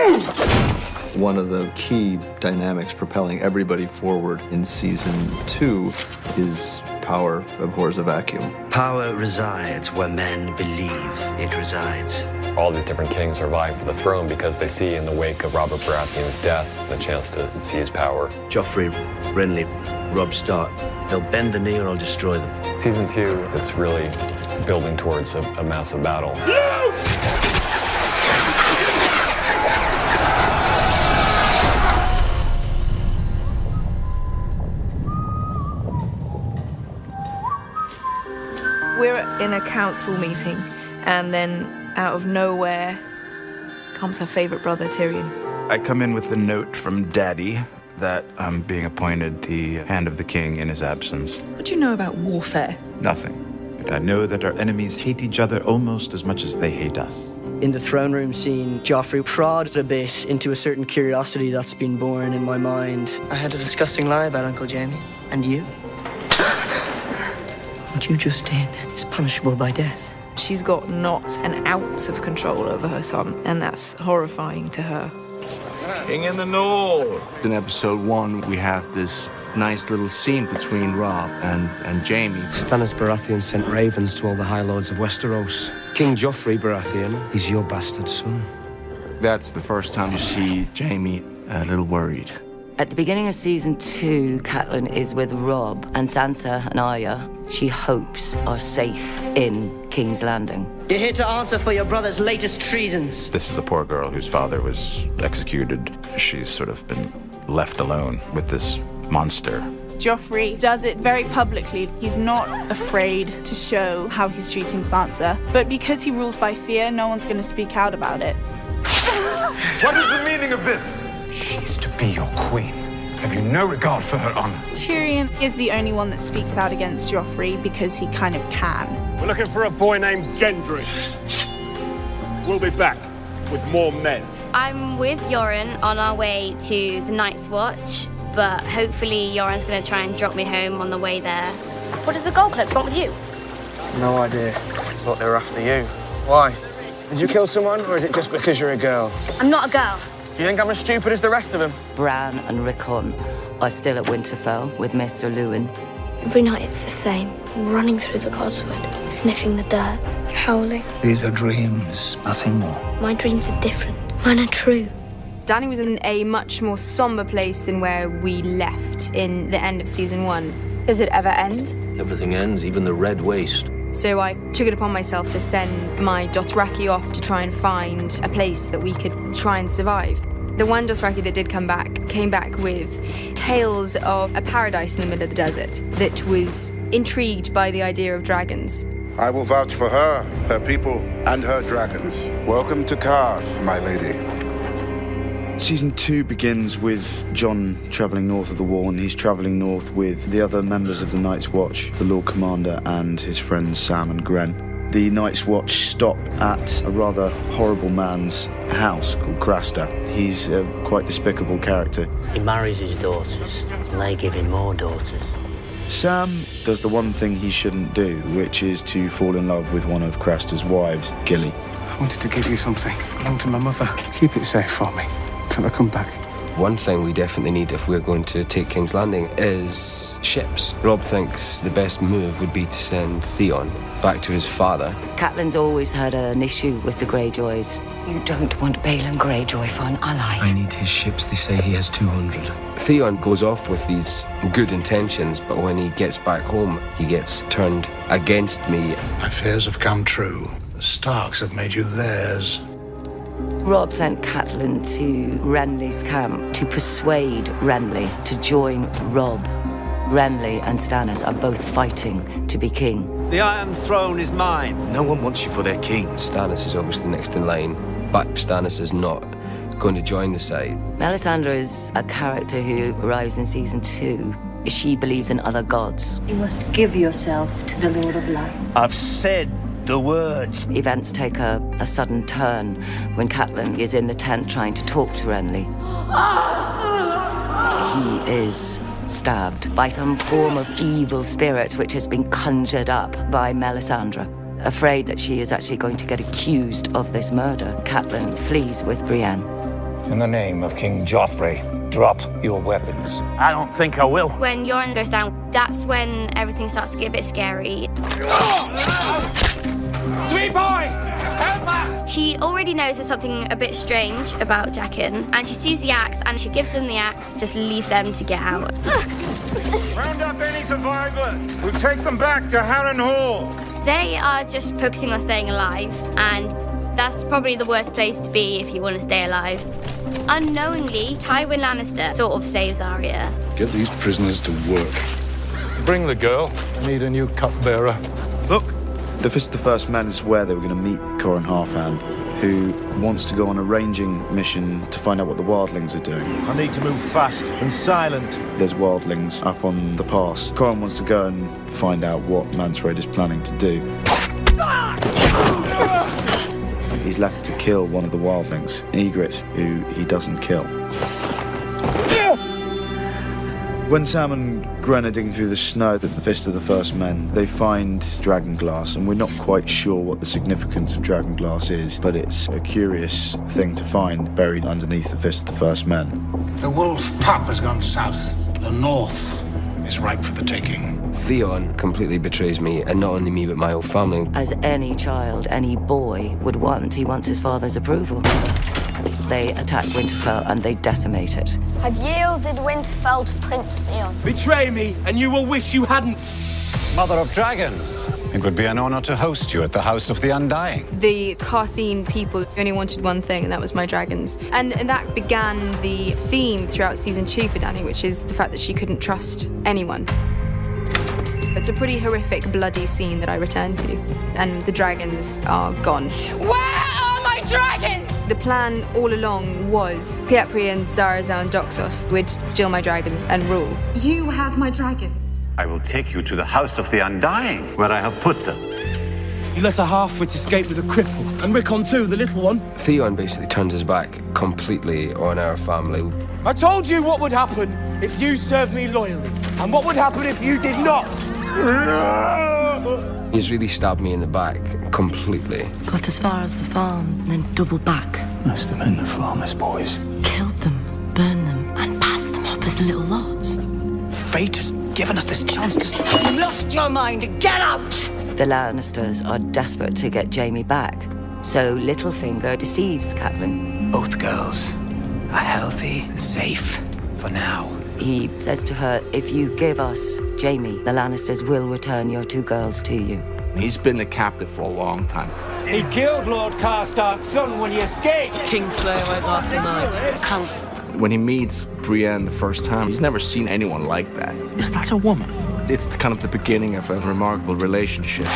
One of the key dynamics propelling everybody forward in season 2 is power abhors a vacuum. Power resides where men believe it resides. All these different kings are vying for the throne because they see in the wake of Robert Baratheon's death the chance to seize power. Joffrey, Renly, Robb Stark, they'll bend the knee or I'll destroy them. Season 2, it's really building towards a massive battle. We're in a council meeting, and then out of nowhere comes her favorite brother, Tyrion. I come in with a note from Daddy that I'm being appointed the Hand of the King in his absence. What do you know about warfare? Nothing. But I know that our enemies hate each other almost as much as they hate us. In the throne room scene, Joffrey prods a bit into a certain curiosity that's been born in my mind. I had a disgusting lie about Uncle Jaime. And you? What you just did is punishable by death. She's got not an ounce of control over her son, and that's horrifying to her. King in the North. In episode 1, we have this nice little scene between Robb and Jaime. Stannis Baratheon sent ravens to all the High Lords of Westeros. King Joffrey Baratheon is your bastard son. That's the first time you see Jaime a little worried. At the beginning of season 2, Catelyn is with Robb, and Sansa and Arya, she hopes, are safe in King's Landing. You're here to answer for your brother's latest treasons. This is a poor girl whose father was executed. She's sort of been left alone with this monster. Joffrey does it very publicly. He's not afraid to show how he's treating Sansa, but because he rules by fear, no one's going to speak out about it. What is the meaning of this? She's to be your queen. Have you no regard for her honor? Tyrion is the only one that speaks out against Joffrey because he kind of can. We're looking for a boy named Gendry. We'll be back with more men. I'm with Yoren on our way to the Night's Watch, but hopefully Yoren's going to try and drop me home on the way there. What does the Gold Cloaks want with you? No idea. Thought they were after you. Why? Did you kill someone, or is it just because you're a girl? I'm not a girl. Do you think I'm as stupid as the rest of them? Bran and Rickon are still at Winterfell with Mr. Lewin. Every night it's the same. I'm running through the Godswood, sniffing the dirt, howling. These are dreams, nothing more. My dreams are different. Mine are true. Dany was in a much more somber place than where we left in the end of season 1. Does it ever end? Everything ends, even the Red Waste. So I took it upon myself to send my Dothraki off to try and find a place that we could try and survive. The one Dothraki that did come back came back with tales of a paradise in the middle of the desert that was intrigued by the idea of dragons. I will vouch for her, her people, and her dragons. Welcome to Karth, my lady. Season 2 begins with Jon travelling north of the wall, and he's travelling north with the other members of the Night's Watch, the Lord Commander and his friends Sam and Gren. The Night's Watch stop at a rather horrible man's house called Craster. He's a quite despicable character. He marries his daughters, and they give him more daughters. Sam does the one thing he shouldn't do, which is to fall in love with one of Craster's wives, Gilly. I wanted to give you something. Belonged to my mother. Keep it safe for me till I come back. One thing we definitely need if we're going to take King's Landing is ships. Robb thinks the best move would be to send Theon back to his father. Catelyn's always had an issue with the Greyjoys. You don't want Balon Greyjoy for an ally. I need his ships. They say he has 200. Theon goes off with these good intentions, but when he gets back home, he gets turned against me. My fears have come true. The Starks have made you theirs. Robb sent Catelyn to Renly's camp to persuade Renly to join Robb. Renly and Stannis are both fighting to be king. The Iron Throne is mine. No one wants you for their king. Stannis is obviously next in line, but Stannis is not going to join the side. Melisandre is a character who arrives in season 2. She believes in other gods. You must give yourself to the Lord of Light. I've said the words. Events take a sudden turn when Catelyn is in the tent trying to talk to Renly. He is stabbed by some form of evil spirit which has been conjured up by Melisandre. Afraid that she is actually going to get accused of this murder, Catelyn flees with Brienne. In the name of King Joffrey, drop your weapons. I don't think I will. When Yoren goes down, that's when everything starts to get a bit scary. Sweet boy! Help us! She already knows there's something a bit strange about Jaqen, and she sees the axe, and she gives them the axe, just leave them to get out. Round up any survivors. We'll take them back to Harren Hall. They are just focusing on staying alive, and that's probably the worst place to be if you want to stay alive. Unknowingly, Tywin Lannister sort of saves Arya. Get these prisoners to work. Bring the girl. I need a new cupbearer. Look. The Fist of the First Men is where they were going to meet Corin Halfhand, who wants to go on a ranging mission to find out what the wildlings are doing. I need to move fast and silent. There's wildlings up on the pass. Corin wants to go and find out what Mansraid is planning to do. He's left to kill one of the wildlings, Ygritte, who he doesn't kill. When Sam and Gren are digging through the snow at the Fist of the First Men, they find dragonglass, and we're not quite sure what the significance of dragonglass is, but it's a curious thing to find buried underneath the Fist of the First Men. The wolf pup has gone south. The north is ripe for the taking. Theon completely betrays me, and not only me, but my whole family. As any child, any boy would want, he wants his father's approval. They attack Winterfell and they decimate it. I've yielded Winterfell to Prince Theon. Betray me, and you will wish you hadn't. Mother of Dragons, it would be an honor to host you at the House of the Undying. The Carthene people only wanted one thing, and that was my dragons. And that began the theme throughout season 2 for Dany, which is the fact that she couldn't trust anyone. It's a pretty horrific, bloody scene that I return to, and the dragons are gone. Where are my dragons? The plan all along was Pietri and Zarazao and Doxos would steal my dragons and rule. You have my dragons. I will take you to the House of the Undying, where I have put them. You let a half-wit escape with a cripple, and Rickon too, the little one. Theon basically turns his back completely on our family. I told you what would happen if you served me loyally, and what would happen if you did not. He's really stabbed me in the back completely. Got as far as the farm, and then doubled back. Must have been the farmer's boys. Killed them, burned them, and passed them off as little lots. Fate has given us this chance to... You lost your mind. Get out! The Lannisters are desperate to get Jaime back, so Littlefinger deceives Catelyn. Both girls are healthy and safe for now. He says to her, if you give us Jaime, the Lannisters will return your 2 girls to you. He's been a captive for a long time. He killed Lord Karstark's son when he escaped. Kingslayer went last night. Come. When he meets Brienne the first time, he's never seen anyone like that. Is that a woman? It's kind of the beginning of a remarkable relationship.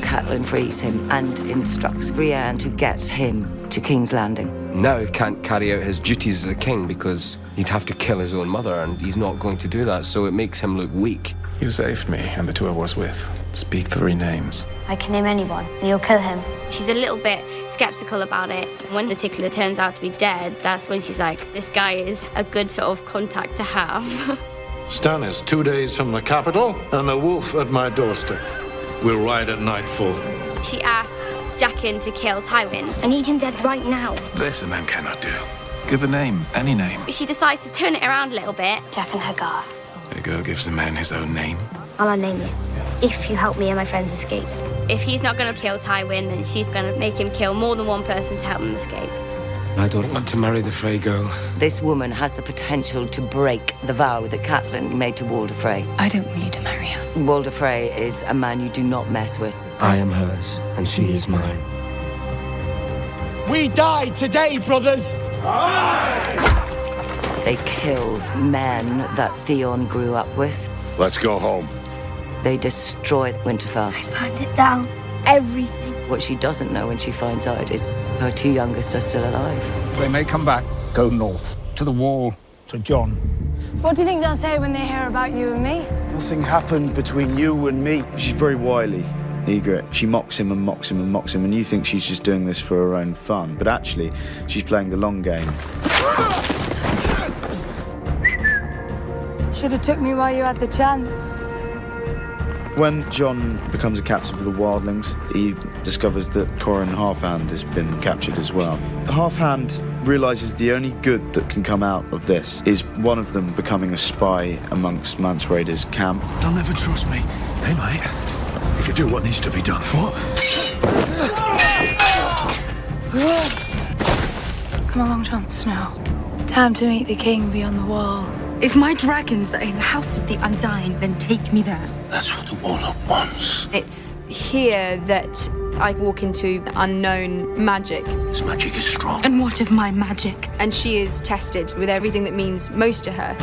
Catelyn frees him and instructs Brienne to get him to King's Landing. Now he can't carry out his duties as a king because he'd have to kill his own mother, and he's not going to do that, so it makes him look weak. You saved me and the 2 I was with. Speak 3 names. I can name anyone, and you'll kill him. She's a little bit skeptical about it. When the tickler turns out to be dead, that's when she's like, this guy is a good sort of contact to have. Stannis 2 days from the capital, and the wolf at my doorstep. We'll ride at nightfall. She asks Jaqen to kill Tywin. I need him dead right now. This a man cannot do. Give a name, any name. She decides to turn it around a little bit. Jaqen Hagar. Hagar gives a man his own name. I'll unname you. If you help me and my friends escape. If he's not going to kill Tywin, then she's going to make him kill more than one person to help him escape. I don't want to marry the Frey girl. This woman has the potential to break the vow that Catelyn made to Walder Frey. I don't want you to marry her. Walder Frey is a man you do not mess with. I am hers, and she is mine. We died today, brothers. They killed men that Theon grew up with. Let's go home. They destroyed Winterfell. I burned it down. Everything. What she doesn't know when she finds out is her 2 youngest are still alive. They may come back. Go north, to the wall, to Jon. What do you think they'll say when they hear about you and me? Nothing happened between you and me. She's very wily, Ygritte. She mocks him and mocks him and mocks him, and you think she's just doing this for her own fun. But actually, she's playing the long game. Should have took me while you had the chance. When Jon becomes a captain for the wildlings, he discovers that Corin Halfhand has been captured as well. Halfhand realises the only good that can come out of this is one of them becoming a spy amongst Mance Rayder's camp. They'll never trust me. They might. If you do what needs to be done. What? Come along, Jon Snow. Time to meet the king beyond the wall. If my dragons are in the House of the Undying, then take me there. That's what the Warlock wants. It's here that I walk into unknown magic. This magic is strong. And what of my magic? And she is tested with everything that means most to her.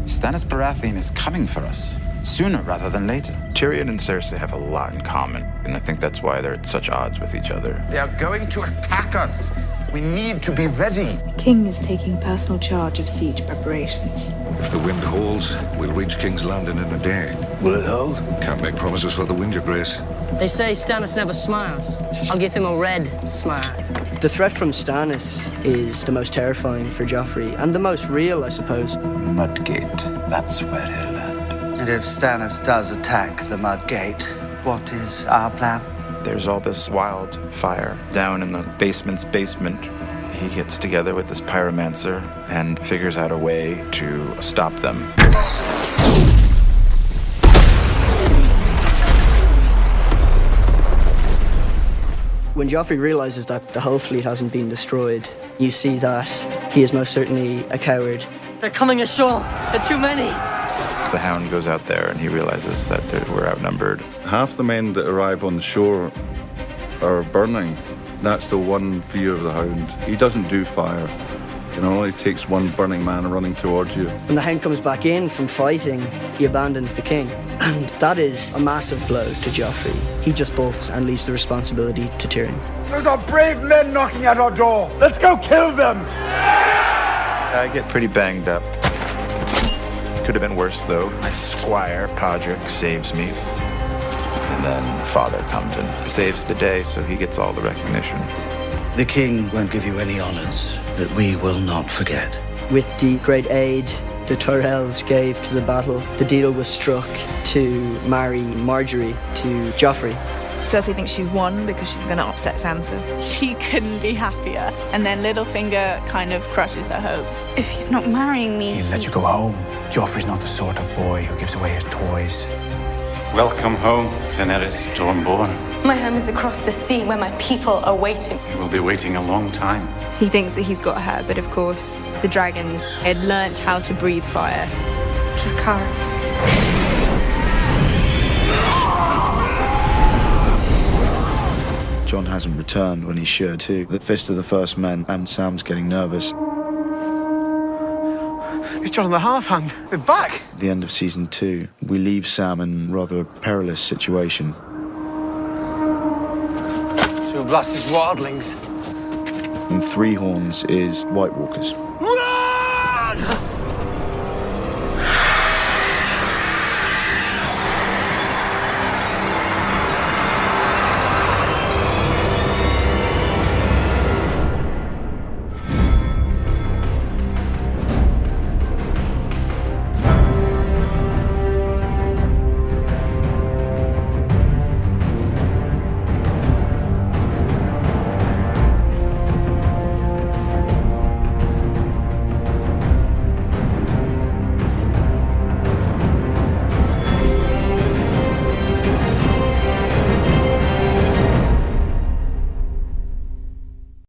Stannis Baratheon is coming for us, sooner rather than later. Tyrion and Cersei have a lot in common, and I think that's why they're at such odds with each other. They are going to attack us. We need to be ready. The king is taking personal charge of siege preparations. If the wind holds, we'll reach King's Landing in a day. Will it hold? Can't make promises for the wind, your grace. They say Stannis never smiles. I'll give him a red smile. The threat from Stannis is the most terrifying for Joffrey, and the most real, I suppose. Mudgate, that's where he'll land. And if Stannis does attack the Mudgate, what is our plan? There's all this wildfire down in the basement's basement. He gets together with this pyromancer and figures out a way to stop them. When Joffrey realizes that the whole fleet hasn't been destroyed, you see that he is most certainly a coward. They're coming ashore. There are too many. The Hound goes out there and he realizes that we're outnumbered. Half the men that arrive on the shore are burning. That's the one fear of the Hound. He doesn't do fire. It only takes one burning man running towards you. When the Hound comes back in from fighting, he abandons the king. And that is a massive blow to Joffrey. He just bolts and leaves the responsibility to Tyrion. Those are brave men knocking at our door. Let's go kill them! I get pretty banged up. Could have been worse, though. My squire, Podrick, saves me. And then Father comes and saves the day, so he gets all the recognition. The king won't give you any honors that we will not forget. With the great aid the Tyrells gave to the battle, the deal was struck to marry Marjorie to Joffrey. Cersei thinks she's won because she's going to upset Sansa. She couldn't be happier. And then Littlefinger kind of crushes her hopes. If he's not marrying me... He'll let you go home. Joffrey's not the sort of boy who gives away his toys. Welcome home, Daenerys Stormborn. My home is across the sea where my people are waiting. You will be waiting a long time. He thinks that he's got her, but of course, the dragons had learnt how to breathe fire. Dracarys. Jon hasn't returned when he should, too. The Fist of the First Men, and Sam's getting nervous. It's Jon and the Half-Hand. They're back. At the end of season 2, we leave Sam in rather a perilous situation. Two blasted wildlings. And Three Horns is White Walkers. Run!